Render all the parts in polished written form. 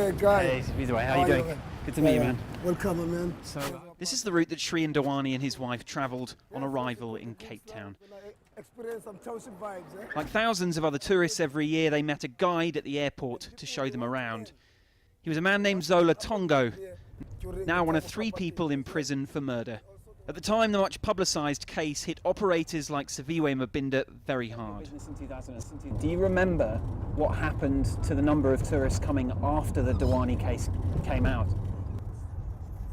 Hey, Guy. Hey, Vizway, how are you doing? Man? Good to meet you, man. Welcome, man. So, this is the route that Shrien Dewani and his wife travelled on arrival in Cape Town. Experience some township vibes, eh? Like thousands of other tourists every year, they met a guide at the airport to show them around. He was a man named Zola Tongo, now one of 3 people in prison for murder. At the time, the much publicised case hit operators like Saviwe Mabinda very hard. Do you remember what happened to the number of tourists coming after the Dewani case came out?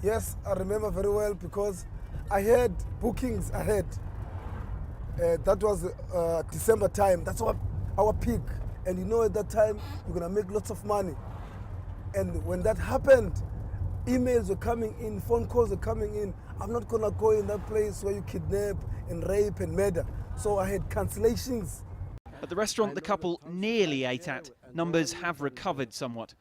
Yes, I remember very well because I had bookings ahead. That was December time. That's our peak. And you know, at that time, you're going to make lots of money. And when that happened, emails were coming in, phone calls were coming in. I'm not going to go in that place where you kidnap and rape and murder. So I had cancellations. At the restaurant the couple nearly ate at, numbers have recovered somewhat.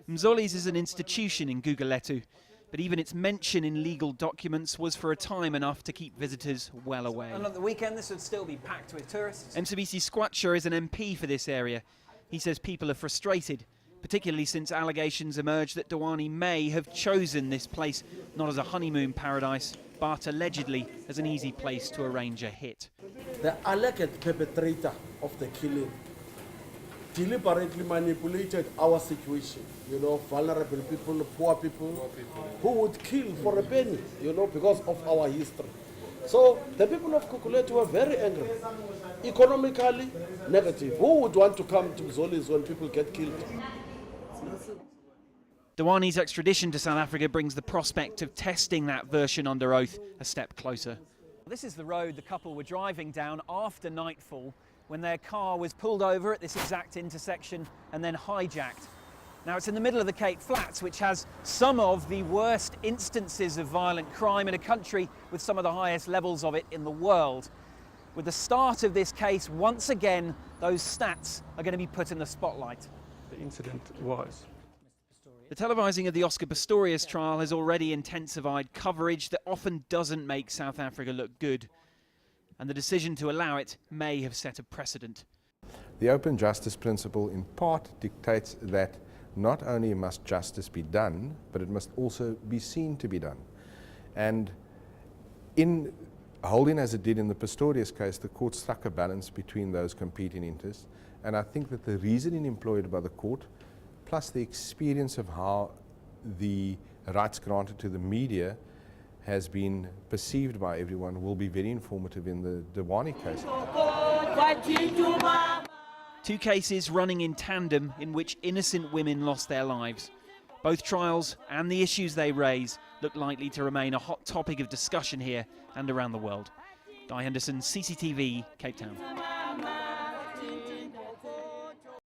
Mzoli's is an institution in Gugulethu, but even its mention in legal documents was for a time enough to keep visitors well away. And on the weekend this would still be packed with tourists. Mcebisi Skwatsha is an MP for this area. He says people are frustrated, particularly since allegations emerged that Dewani may have chosen this place not as a honeymoon paradise, but allegedly as an easy place to arrange a hit. The alleged perpetrator of the killing deliberately manipulated our situation, you know, vulnerable people, poor people, who would kill for a penny, you know, because of our history. So the people of Gugulethu were very angry, economically negative. Who would want to come to Mzoli's when people get killed? Dewani's extradition to South Africa brings the prospect of testing that version under oath a step closer. This is the road the couple were driving down after nightfall when their car was pulled over at this exact intersection and then hijacked. Now it's in the middle of the Cape Flats, which has some of the worst instances of violent crime in a country with some of the highest levels of it in the world. With the start of this case, once again, those stats are going to be put in the spotlight. The incident was. The televising of the Oscar Pistorius trial has already intensified coverage that often doesn't make South Africa look good. And the decision to allow it may have set a precedent. The open justice principle in part dictates that not only must justice be done, but it must also be seen to be done. And in holding as it did in the Pistorius case, the court struck a balance between those competing interests. And I think that the reasoning employed by the court, plus the experience of how the rights granted to the media has been perceived by everyone, will be very informative in the Dewani case. 2 cases running in tandem in which innocent women lost their lives. Both trials and the issues they raise look likely to remain a hot topic of discussion here and around the world. Guy Henderson, CCTV, Cape Town.